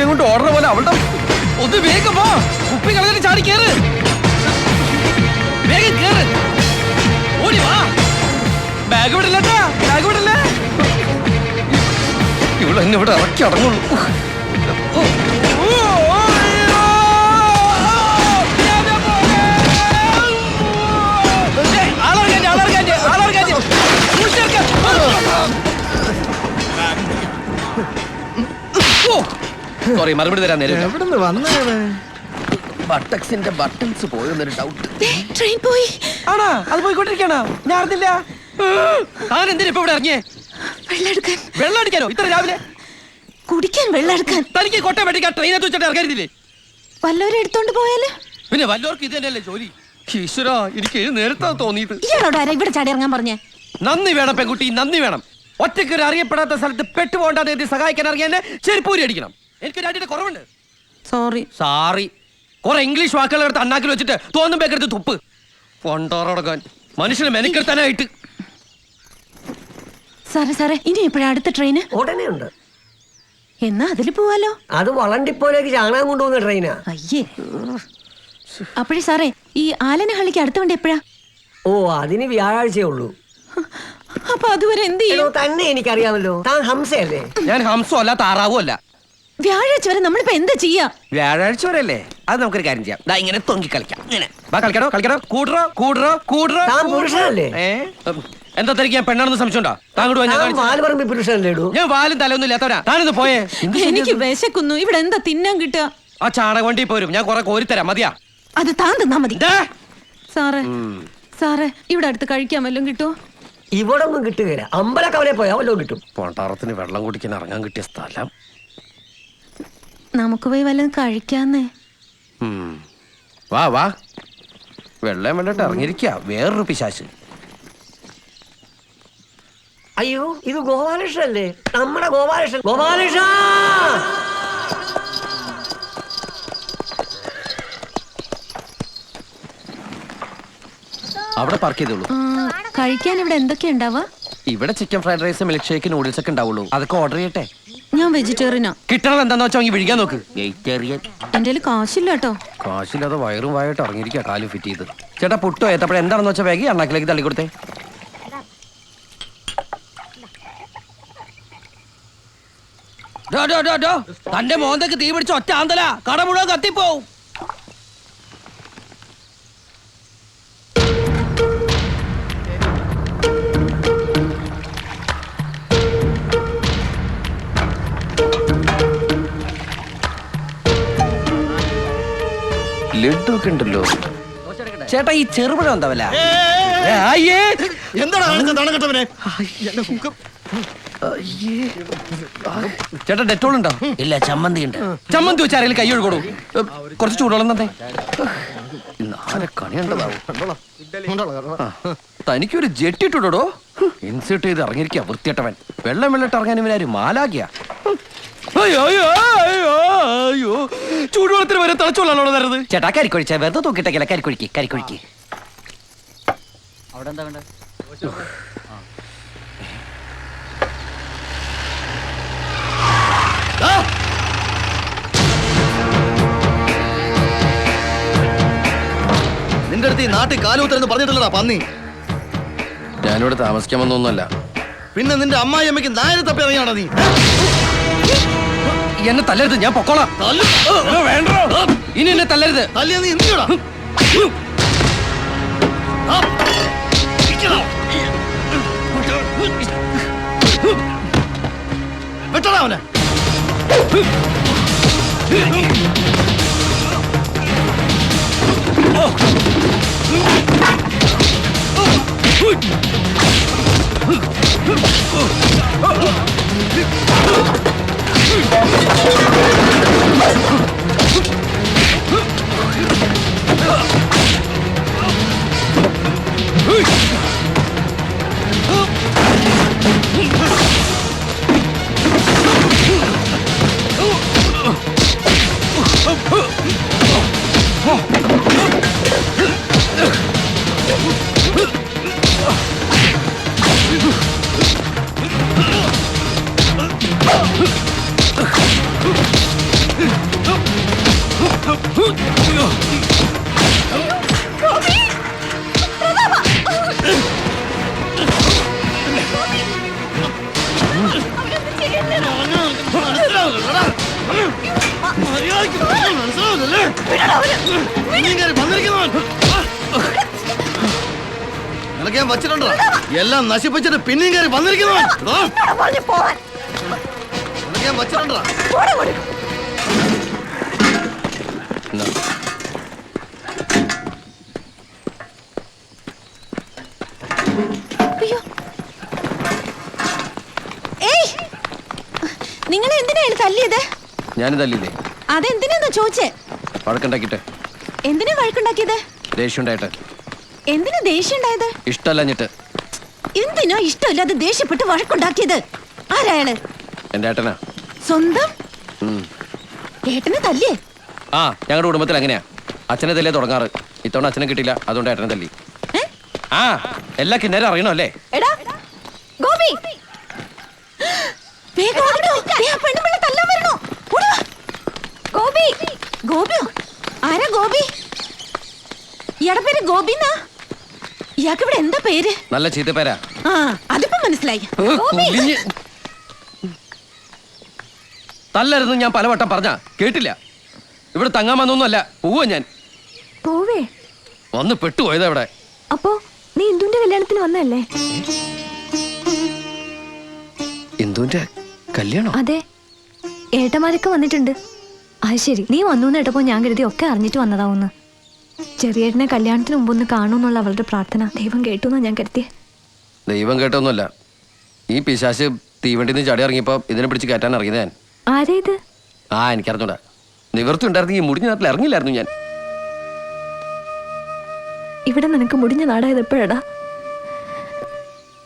കൊണ്ട് ഓർഡർ പോലെ അവളുടെ ഒന്ന് വേഗം പോ. കുപ്പി കളഞ്ഞിട്ട് ചാടി കേറ്. വേഗം കേറ്. ഓടി വാ. ബാഗ് വിടില്ലട്ടാ, ബാഗ് വിടല്ലേ. ഇവളെന്നെ ഇവിടെ ഇറക്കി അടങ്ങുള്ളൂ. സോറി, മറുപടി തരാൻ നേരം. എവിടുന്ന് വന്നതാണ്? ബട്ടക്സിന്റെ ബട്ടൺസ് പോയെന്നൊരു ഡൗട്ട്. ട്രെയിൻ പോയി. ആണോ? അത് പോയിക്കൊണ്ടിരിക്കണോ? ഞാൻ അറിഞ്ഞില്ല. താൻ എന്തിനാ ഇപ്പൊ ഇവിടെ ഇറങ്ങിയേ? വെള്ളം വെള്ളം അടിക്കാനോ ഇത്ര രാവിലെ? കുടിക്കാൻ വെള്ളം എടുക്കാൻ. തനിക്ക് കൊട്ട വെട്ടിക്കാൻ ട്രെയിനകത്ത് വെച്ചിട്ട് ഇറങ്ങരുതില്ലേ? വല്ലവരും എടുത്തോണ്ട് പോയാല്? പിന്നെ വല്ലവർക്ക് ഇത് തന്നെയല്ലേ ജോലി. ഈശ്വര, എനിക്ക് നേരത്തെ തോന്നിയത്. ഇയാളോട് ആരാ ഇവിടെ ചാടി ഇറങ്ങാൻ പറഞ്ഞേ? നന്ദി വേണം പെൺകുട്ടി, നന്ദി വേണം. ഒറ്റയ്ക്ക് ഒരു അറിയപ്പെടാത്ത സ്ഥലത്ത് പെട്ടുപോകേണ്ടത് എത്തി സഹായിക്കാൻ അറിയാൻ ചെരുപ്പൂരി അടിക്കണം. എനിക്കൊരു അടിയുടെ കുറവുണ്ട്. സോറി. കുറെ ഇംഗ്ലീഷ് വാക്കുകൾ എടുത്ത് അണ്ണാക്കിൽ വെച്ചിട്ട് തോന്നുമ്പോഴെടുത്ത് തുപ്പ്. കൊണ്ടോറടക്കാൻ മനുഷ്യനെ മെനക്കെടുത്താനായിട്ട്. സാറേ ഇനി എപ്പോഴാ അടുത്ത ട്രെയിന്? ഉടനെ ഉണ്ട്. എന്നാ അതില് പോവാലോ. അത് വളണ്ടിപ്പോലേക്ക് ചാണകം കൊണ്ടുപോകുന്ന ട്രെയിനാ. അയ്യേ. അപ്പോഴേ സാറേ, ഈ ആലനഹള്ളിക്ക് അടുത്ത വണ്ടി എപ്പോഴാ? ഓ, അതിന് വ്യാഴാഴ്ചയേ ഉള്ളൂ. അപ്പൊ അതുവരെ എന്ത് ചെയ്യും? തന്നെ എനിക്കറിയാമല്ലോ, താൻ ഹംസയല്ലേ? ഞാൻ ഹംസോ അല്ല, താറാവോ അല്ല. വ്യാഴാഴ്ച വരെ നമ്മളിപ്പോ എന്താ ചെയ്യാ? വ്യാഴാഴ്ച വരെ അല്ലേ? അത് നമുക്കൊരു കാര്യം ചെയ്യാം. ഇങ്ങനെ തൊങ്കി കളിക്കാം. ഇങ്ങനെ കളിക്കണോ? കൂടറോ. താൻ പുരുഷനല്ലേ? എന്താ തനിക്ക് ഞാൻ പെണ്ണാണെന്ന് സംശയമുണ്ടോ? താങ്കൾ പുരുഷനല്ലേ? ഞാൻ വാലും തലൊന്നും ഇല്ലാത്തവരാ. താനിന്ന് പോയേ. എനിക്ക് വിശക്കുന്നു. ഇവിടെ എന്താ തിന്നാൻ കിട്ടുക? ആ ചാണക വണ്ടി പോരും. ഞാൻ കുറെ കോരിത്തരാം. മതിയാ? അത് താൻ തിന്നാ മതി. സാറേ ഇവിടെ അടുത്ത് കഴിക്കാൻ വല്ലതും കിട്ടുമോ? ഇവിടെ ഒന്നും കിട്ടുകയില്ല. അമ്പലക്കവലെ പോയാൽ വല്ലതും കിട്ടും. പോണ്ടാറത്തിന് വെള്ളം കുടിക്കാൻ ഇറങ്ങാൻ കിട്ടിയ സ്ഥലം. നമുക്ക് പോയി വല്ലതും കഴിക്കാന്നേ. വാ. വെള്ളം വേണ്ടിട്ട് ഇറങ്ങിയിരിക്ക. വേറൊരു പിശാശ്. അയ്യോ, ഇത് ഗോപാലകൃഷ്ണല്ലേ? നമ്മുടെ ഗോപാലകൃഷ്ണ. അവിടെ പാർക്ക് ചെയ്തോളൂ. കഴിക്കാൻ ഇവിടെ എന്തൊക്കെയാ ഉണ്ടാവാ? ഇവിടെ chicken fried rice, milk shake, noodles ഒക്കെ ഉണ്ടാവുള്ളൂ. അതൊക്കെ ഓർഡർ ചെയ്യട്ടെ? ഞാൻ വെജിറ്റേറിയനാ. കിട്ടണത് എന്താന്ന് വെച്ചാൽ വിഴിക്കാൻ നോക്ക്. വെജിറ്റേറിയൻ. എന്റെ കാശില്ല കേട്ടോ. കാശില്ലാതെ വയറും വായിട്ട് ഇറങ്ങിയിരിക്കുക. കാലും ഫിറ്റ് ചെയ്ത്. ചേട്ടാ, പുട്ടോ ഏത്തപ്പഴം എന്താണെന്ന് വെച്ചാൽ വേഗം അണ്ണാക്കിലേക്ക് തള്ളി കൊടുത്തേ. തന്റെ മോന്തക്ക് തീ പിടിച്ച ഒറ്റ ആന്തല കട മുഴുവൻ കത്തിപ്പോവും. ലഡു ഒക്കെ ഉണ്ടല്ലോ. ചേട്ടാ, ഈ ചെറുപഴം എന്താവല്ല? ചേട്ടാ, ഡെറ്റോൾ ഉണ്ടോ? ഇല്ല, ചമ്മന്തി ഉണ്ട്. ചമ്മന്തി വെച്ച് ആരെങ്കിലും കൈ ഒഴുകൊടൂ. കുറച്ച് ചൂടുവെള്ളം തന്നെ. തനിക്കൊരു ജെട്ടി ഇട്ടുടോ. ഇൻസേർട്ട് ചെയ്ത് ഇറങ്ങിയിരിക്കുക വൃത്തിയട്ടവൻ. വെള്ളിട്ട് ഇറങ്ങാൻ ഇവനാര് മാലാകിയ? അയ്യോ, ചൂടുവെള്ളത്തിന് വരെ തിളച്ചുകൊള്ളാണോ തരുന്നത്? ചേട്ടാ, കരിക്കൊഴിച്ച വെറുതെ തൂക്കിട്ടേക്കല്ല. കരിക്കൊഴിക്ക്. അവിടെ എന്താ വേണ്ട? നിന്റെ അടുത്ത് ഈ നാട്ടിൽ കാലുകുത്തരെന്ന് പറഞ്ഞിട്ടില്ലടാ പന്നി. ഞാനിവിടെ താമസിക്കാൻ വന്നൊന്നുമല്ല. പിന്നെ നിന്റെ അമ്മായി അമ്മയ്ക്ക് നായരെ തപ്പി ഇറങ്ങിയാണോ നീ? എന്നെ തല്ലരുത്, ഞാൻ പൊക്കോളാം. വേണ്ട, ഇനി എന്നെ തല്ലരുത്. തല്ലിയ നീ എന്തിനാ? വെട്ടടാ അവനെ. മനസ്സിലാവുന്നില്ലടാ. മര്യാദയ്ക്ക് പറഞ്ഞാൽ മനസ്സിലാവുന്നില്ലേ? പിന്നെയും കയറി വന്നിരിക്കുന്നവൻ. നിനക്ക് ഞാൻ വച്ചിട്ടുണ്ടോ? എല്ലാം നശിപ്പിച്ചിട്ട് പിന്നെയും കയറി വന്നിരിക്കുന്നവൻ. എടാ, നിനക്ക് ഞാൻ വച്ചിട്ടുണ്ടോ? എന്നാ, അയ്യോ. ഏയ്, നിങ്ങളെ എന്തിനാണ് തല്ലിയത്? ഞാനും തല്ലിയില്ലേ? അതെന്തിനാ ചോദിച്ചേ? വഴക്കുണ്ടാക്കിട്ട്. എന്തിനാ വഴക്കുണ്ടാക്കിയത്? ദേഷ്യം ഉണ്ടായിട്ട്. എന്തിനാ ദേഷ്യം ഉണ്ടായത്? ഇഷ്ടമല്ലഞ്ഞിട്ട്. എന്തിനാ ഇഷ്ടമില്ലാതെ ദേഷ്യപ്പെട്ട് വഴക്കുണ്ടാക്കിയത്? ആരായാള്? എന്റെ ഏട്ടനാ. സ്വന്തം ഉം. ഏട്ടനെ തല്ലിയേ? ആ, ഞങ്ങളുടെ കുടുംബത്തിൽ അങ്ങനെയാ. അച്ഛനെ തല്ലേ തുടങ്ങാറ്. ഇത്തവണ അച്ഛനെ കിട്ടിയില്ല, അതുകൊണ്ട് ഏട്ടനെ തല്ലി. ആ, എല്ലാ കിന്നേരം അറിയണോ അല്ലേ? എടാ ഗോപി, വേഗം ഓടോ. ആ പെണ്ണുപിള്ള തല്ലാൻ വരണോ. ഓടി വാ. ഗോപി. ഗോപിയോ? ആരാ ഗോപി? ഇയാടെ പേര് ഗോപിന്നാ? ഇയാൾക്ക് ഇവിടെ എന്താ പേര്? നല്ല ചീത്തപ്പേരാ. ആ, അതിപ്പോ മനസ്സിലായി. ഗോപി. തല്ലരുന്ന് ഞാൻ പലവട്ടം പറഞ്ഞ കേട്ടില്ല. ഇവിടെ തങ്ങാൻ വന്നൊന്നുമല്ല, പോവാ ഞാൻ. പോവേ? വന്ന് പെട്ടുപോയതാ ഇവിടെ. അപ്പോ നീ ഇന്ദുന്റെ കല്യാണത്തിന് വന്നല്ലേ? ഇന്ദുന്റെ കല്യാണോ? അതെ, ഏട്ടന്മാരൊക്കെ വന്നിട്ടുണ്ട്. അത് ശരി, നീ വന്നു കേട്ടപ്പോ ഞാൻ കരുതി ഒക്കെ അറിഞ്ഞിട്ട് വന്നതാവുന്ന്. ചെറിയേട്ടനെ കല്യാണത്തിന് മുമ്പൊന്ന് കാണുമെന്നുള്ള അവളുടെ പ്രാർത്ഥന ദൈവം കേട്ടു എന്നാ ഞാൻ കരുതിയേ. ദൈവം കേട്ടൊന്നുമല്ല. ഈ പിശാശ് തീവണ്ടിന്ന് ചാടി ഇറങ്ങിയപ്പോ ഇതിനെ പിടിച്ച് കയറ്റാൻ ഇറങ്ങിയത് ഞാൻ. ആരാ ഇത്? ആ, എനിക്കറിഞ്ഞൂടാ. നിവർത്തി ഉണ്ടായിരുന്നെങ്കിൽ മുടിഞ്ഞ നാട്ടിൽ ഇറങ്ങില്ലായിരുന്നു ഞാൻ. ഇവിടെ നിനക്ക് മുടിഞ്ഞ നാടായത് എപ്പോഴാടാ?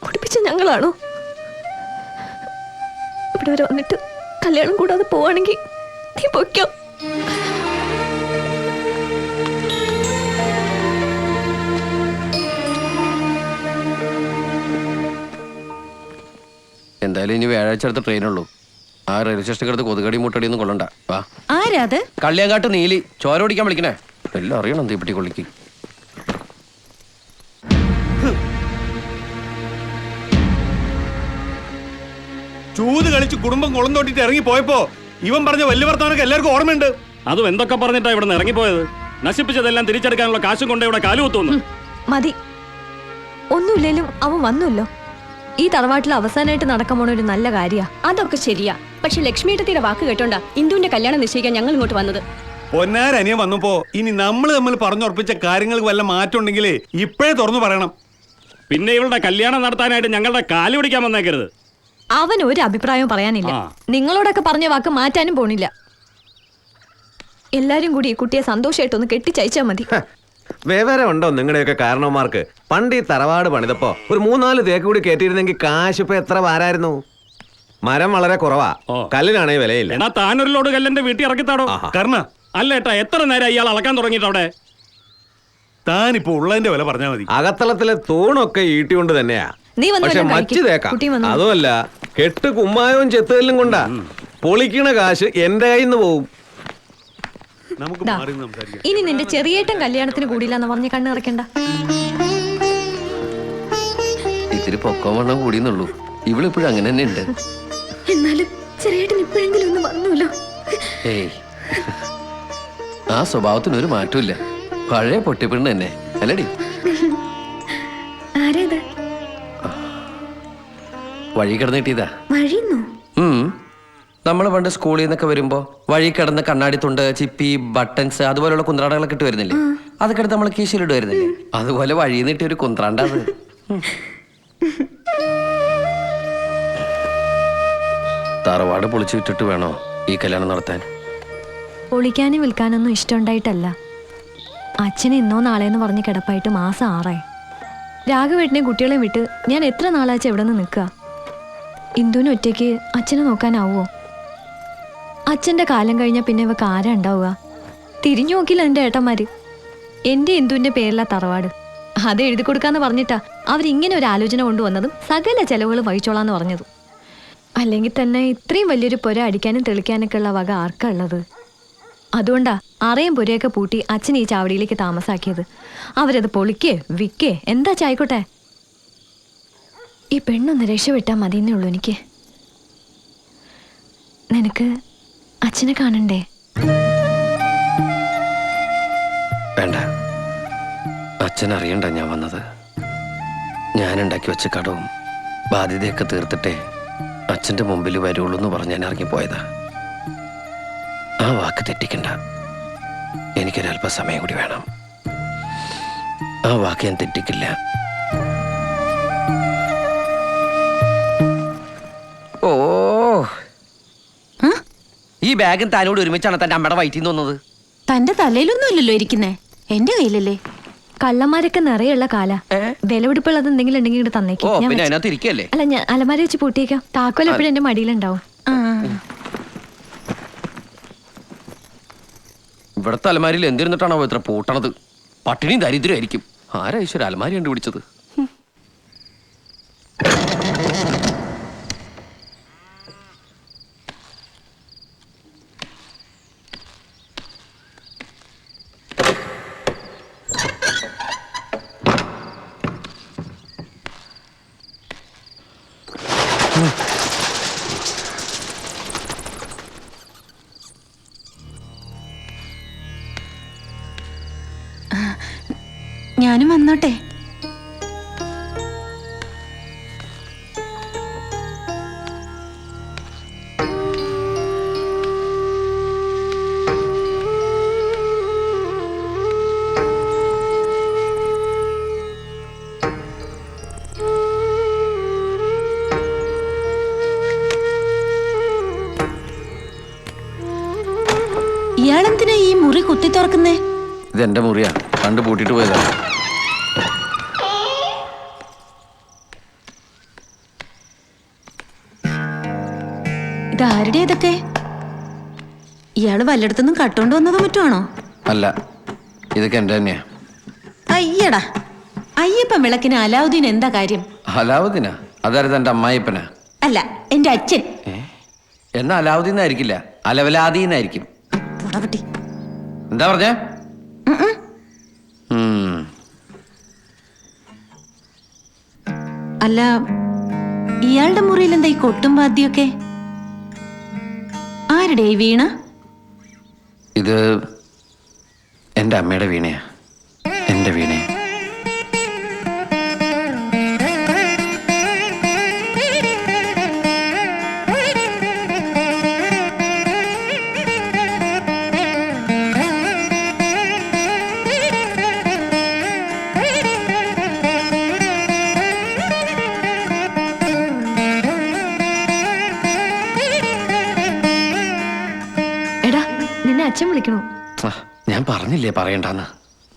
കുടിപ്പിച്ച ഞങ്ങളാണോ? ഇവിടെ വരെ വന്നിട്ട് കല്യാണം കൂടാതെ പോവാണെങ്കിൽ നീ പൊയ്ക്കോ. എന്തായാലും ഇനി വ്യാഴാഴ്ച അടുത്ത ട്രെയിനുള്ളൂ. ആ റെയിൽവേ സ്റ്റേഷനിൽ കിടത്ത് കൊതുകടി മുട്ടടി ഒന്നും കൊള്ളണ്ട. വാ. ആരാ അത്? കള്ളിയാങ്കാട്ട് നീലി. ചോര ഓടിക്കാൻ വിളിക്കണേ. എല്ലാം അറിയണം തീപ്പെട്ടി കൊള്ളിക്ക്. ചൂത് കളിച്ച് കുടുംബം കുളം തോട്ടിട്ട് ഇറങ്ങി പോയപ്പോ ഇവൻ പറഞ്ഞ വലിയ വർത്തമാനൊക്കെ എല്ലാവർക്കും ഓർമ്മയുണ്ട്. അതും എന്തൊക്കെ പറഞ്ഞിട്ടാ ഇവിടെ നിന്ന് ഇറങ്ങിപ്പോയത്? നശിപ്പിച്ചതെല്ലാം തിരിച്ചെടുക്കാനുള്ള കാശും കൊണ്ട് ഇവിടെ കാലുകുത്തുന്നു. മതി, ഒന്നുമില്ലേലും അവൻ വന്നുല്ലോ. ഈ തറവാട്ടിൽ അവസാനമായിട്ട് നടക്കാൻ പോണ ഒരു നല്ല കാര്യാ. അതൊക്കെ ശരിയാ, പക്ഷെ ലക്ഷ്മിയുടെ വാക്ക് കേട്ടോണ്ടാ ഇന്ദുവിന്റെ കല്യാണം നിശ്ചയിക്കാൻ ഞങ്ങൾ ഇങ്ങോട്ട് വന്നത്. പൊന്നാരനിയൻ വന്നപ്പോ ഇനി നമ്മൾ തമ്മിൽ പറഞ്ഞുറപ്പിച്ച കാര്യങ്ങൾക്ക് വല്ല മാറ്റം ഉണ്ടെങ്കിലേ ഇപ്പോഴേ തുറന്നു പറയണം. പിന്നെ ഇവളുടെ കല്യാണം നടത്താനായിട്ട് ഞങ്ങളുടെ കാല് പിടിക്കാൻ വന്നേക്കരുത്. അവൻ ഒരു അഭിപ്രായവും പറയാനില്ല. ആ. നിങ്ങളോടൊക്കെ പറഞ്ഞ വാക്ക് മാറ്റാനും പോണില്ല. എല്ലാരും കൂടി ഈ കുട്ടിയെ സന്തോഷമായിട്ടൊന്ന് കെട്ടിച്ചയച്ചാ മതി. വിവരമുണ്ടോ നിങ്ങളുടെയൊക്കെ കാരണവന്മാർക്ക്? പണ്ട് ഈ തറവാട് പണിതപ്പോ ഒരു 3-4 തേക്ക് കൂടി കയറ്റിയിരുന്നെങ്കിൽ കാശ് ഇപ്പൊ എത്ര വാരായിരുന്നു? മരം വളരെ കുറവാ, ഓ. കല്ലിനാണേ വിലയില്ല. എന്നാ താനൊരു ലോഡ് കല്ലെന്റെ വീട്ടിൽ ഇറക്കിത്താടോ. ആഹാ. കർണ, അല്ല ഏട്ടാ, എത്ര നേരം ഇയാൾ അളക്കാൻ തുടങ്ങിയിട്ട് അവിടെ? താനിപ്പോ ഉള്ളതിന്റെ വില പറഞ്ഞാൽ മതി. അകത്തളത്തിലെ തൂണൊക്കെ ഈട്ടിക്കൊണ്ട് തന്നെയാ. നീ വന്ന് പക്ഷെ വല്ലതും മച്ച് കഴിക്ക്. തേക്കാം. കുട്ടി വന്നു. അതുമല്ല, കെട്ട് കുമ്മായവും ചെത്തുകല്ലും കൊണ്ടാ. പൊളിക്കണ കാശ് എന്റെ കയ്യിൽ നിന്ന് പോവും. നമുക്ക് ദാ, മാറി നിന്ന് സംസാരിക്കാം. ഇനി നിന്റെ ചെറിയേട്ടൻ കല്യാണത്തിന് കൂടിയില്ലെന്ന് പറഞ്ഞ് കണ്ണ് നിറയ്ക്കണ്ട. ഇത്തിരി പൊക്കം വണ്ണം കൂടിയെന്നുള്ളൂ. ഇവളിപ്പോഴും അങ്ങനെ തന്നെ ഉണ്ട്. എന്നാലും ചെറിയേട്ടൻ ഇപ്പോഴെങ്കിലും ഒന്ന് വന്നൂല്ലോ. ഏയ്, ആ സ്വഭാവത്തിന് ഒരു മാറ്റമില്ല. പഴയ പൊട്ടിപ്പിണ്ണ് തന്നെ അല്ലടി. ആരേത്? വഴി കിടന്ന് കിട്ടിയതാ. വഴിന്നോ? നമ്മൾ പണ്ട് സ്കൂളിൽ നിന്നൊക്കെ വരുമ്പോ വഴി കിടന്ന് കണ്ണാടി തുണ്ട്, ചിപ്പി, ബട്ടൺസ് അതുപോലെയുള്ള കുന്ത്രാണ്ടകളൊക്കെ ഇട്ട് വരുന്നില്ലേ? അതൊക്കെ എടുത്ത് നമ്മൾ കീശയിലിട്ട് വരുന്നില്ലേ? അതുപോലെ വഴിയിൽ നിന്ന് ഒരു കുന്ത്രാണ്ടത്. തറവാട് പൊളിച്ചു വിട്ടിട്ട് വേണോ ഈ കല്യാണം നടത്താൻ? പൊളിക്കാനും വിൽക്കാനൊന്നും ഇഷ്ടമുണ്ടായിട്ടല്ല. അച്ഛനെ ഇന്നോ നാളെന്ന് പറഞ്ഞ് കിടപ്പായിട്ട് മാസം 6 രാഘവേട്ടനെയും കുട്ടികളെയും വിട്ട് ഞാൻ എത്ര നാളാച്ച എവിടെ നിന്ന് നിൽക്കുക? ഇന്ദുവിന് ഒറ്റയ്ക്ക് അച്ഛനെ നോക്കാനാവുമോ? അച്ഛൻ്റെ കാലം കഴിഞ്ഞാൽ പിന്നെ ഇവക്ക് ആരാ ഉണ്ടാവുക? തിരിഞ്ഞു നോക്കില്ല എൻ്റെ ഏട്ടന്മാര്. എൻ്റെ ഇന്ദുവിൻ്റെ പേരിലാ തറവാട്. അത് എഴുതി കൊടുക്കാന്ന് പറഞ്ഞിട്ടാ അവരിങ്ങനെ ഒരു ആലോചന കൊണ്ടുവന്നതും സകല ചെലവുകൾ വഹിച്ചോളാന്ന് പറഞ്ഞതും. അല്ലെങ്കിൽ തന്നെ ഇത്രയും വലിയൊരു പുര അടിക്കാനും തെളിക്കാനൊക്കെ ഉള്ള വക ആർക്കാ ഉള്ളത്? അതുകൊണ്ടാ അറയും പുരയൊക്കെ പൂട്ടി അച്ഛൻ ഈ ചാവടിയിലേക്ക് താമസാക്കിയത്. അവരത് പൊളിക്കേ വിൽക്കേ എന്താ ചായിക്കോട്ടെ. ഈ പെണ്ണൊന്ന് രക്ഷപ്പെട്ടാൽ മതിയെന്നേ ഉള്ളൂ എനിക്ക്. നിനക്ക് അച്ഛനെ കാണണ്ടേ? വേണ്ട, അച്ഛൻ അറിയണ്ട ഞാൻ വന്നത്. ഞാൻ ഉണ്ടാക്കി വെച്ച കടവും ബാധ്യതയൊക്കെ തീർത്തിട്ടേ അച്ഛൻ്റെ മുമ്പിൽ വരുള്ളൂ എന്ന് പറഞ്ഞ് ഞാൻ ഇറങ്ങിപ്പോയതാ. ആ വാക്ക് തെറ്റിക്കണ്ട. എനിക്കൊരല്പ സമയം കൂടി വേണം. ആ വാക്ക് ഞാൻ തെറ്റിക്കില്ല. ഓ, ഈ ബാഗും താനോട് ഒരുമിച്ചാണ് തന്റെ അമ്മയുടെ വയറ്റിൽ നിന്ന് വന്നത്. തന്റെ തലയിലൊന്നും ഇല്ലല്ലോ ഇരിക്കുന്നേ, എന്റെ കയ്യിലല്ലേ. കള്ളന്മാരൊക്കെ നിറയുള്ള കാല. വിലപിടിപ്പുള്ളത് എന്തെങ്കിലും ഉണ്ടെങ്കിൽ ഇങ്ങോട്ട് ഓ, തന്നേക്കും. ഞാൻ പിന്നെ വെച്ച്- അതിനകത്ത് ഇരിക്കല്ലേ. അല്ല, ഞാൻ അലമാര വെച്ച് പൂട്ടിയേക്കാം. താക്കോൽ എപ്പോഴും എന്റെ മടിയിലുണ്ടാവും. ഇവിടുത്തെ അലമാരിയിൽ എന്തിരുന്നിട്ടാണോ ഇത്ര പൂട്ടണത്? പട്ടിണിയും ദരിദ്രമായിരിക്കും. ആരാ ഈശ്വര അലമാരി കണ്ടുപിടിച്ചത്? ഞാനും വന്നോട്ടെ. ഇയാളെന്തിനാ ഈ മുറി കുത്തി തുറക്കുന്നേ? ഇതെന്റെ മുറിയാ, കണ്ടു പൂട്ടിട്ട് പോയതാ. ഇതാരുടെ ഇതൊക്കെ? ഇയാള് വല്ലയിടത്തുനിന്നും കട്ടോണ്ട് വന്നതോ മറ്റുമാണോ? അല്ല, ഇതൊക്കെ എന്റെ തന്നെയാ. അയ്യടാ, അയ്യപ്പൻ വിളക്കിന് അലാവുദ്ദീൻ എന്താ കാര്യം? അലാവുദ്ദീനാ? അതായത് എന്റെ അമ്മായിപ്പനാ. അല്ല, എന്റെ അച്ഛൻ. എന്നാ അലാവുദ്ദീൻ ആയിരിക്കില്ല, അലവലാദീനായിരിക്കും. പുറവട്ടി. എന്താ പറഞ്ഞേ? അല്ല, ഇയാളുടെ മുറിയിൽ എന്താ ഈ കൊട്ടും വാദ്യമൊക്കെ? ആരുടെ ഈ വീണ? ഇത് എന്റെ അമ്മയുടെ വീണയാ, എന്റെ വീണയാ. എടാ, നിന്നെ അച്ഛൻ വിളിക്കണു. ഞാൻ പറഞ്ഞില്ലേ പറയണ്ടെന്ന്.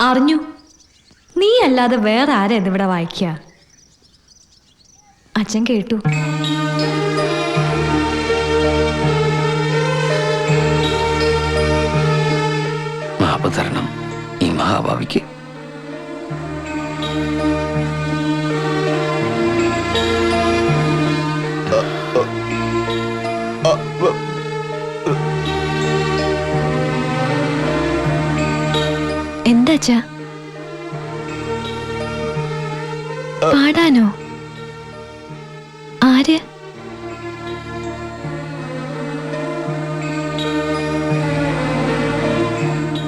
അറിഞ്ഞു. നീ അല്ലാതെ വേറെ ആരാ ഇതിവിടെ വായിക്കുക? അച്ഛൻ കേട്ടു. മാപ്പ് തരണം ഈ മഹാഭാവിക്ക്. എന്താ അച്ഛാ? പാടാനോ? ആര്?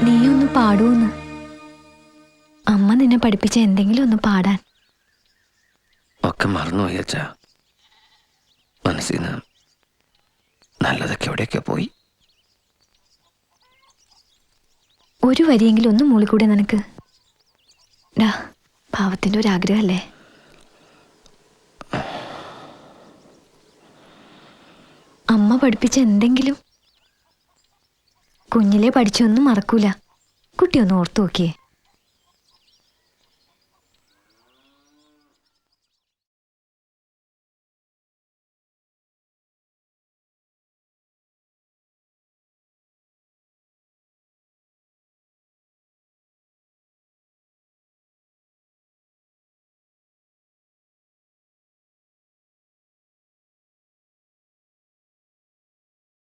നീ ഒന്ന് പാടൂന്ന്. അമ്മ നിന്നെ പഠിപ്പിച്ച എന്തെങ്കിലും ഒന്ന് പാടാൻ. ഒക്കെ മറന്നുപോയി അച്ഛാ. മനസ്സിൽ നിന്ന് നല്ലതൊക്കെ എവിടെയൊക്കെ പോയി. ഒരു വരിയെങ്കിലും ഒന്ന് മൂളിക്കൂടെ നിനക്ക്? ഡാ, പാവത്തിന്റെ ഒരു ആഗ്രഹമല്ലേ? അമ്മ പഠിപ്പിച്ച എന്തെങ്കിലും. കുഞ്ഞിലെ പഠിച്ചൊന്നും മറക്കൂല. കുട്ടി ഒന്ന് ഓർത്തു നോക്കിയേ.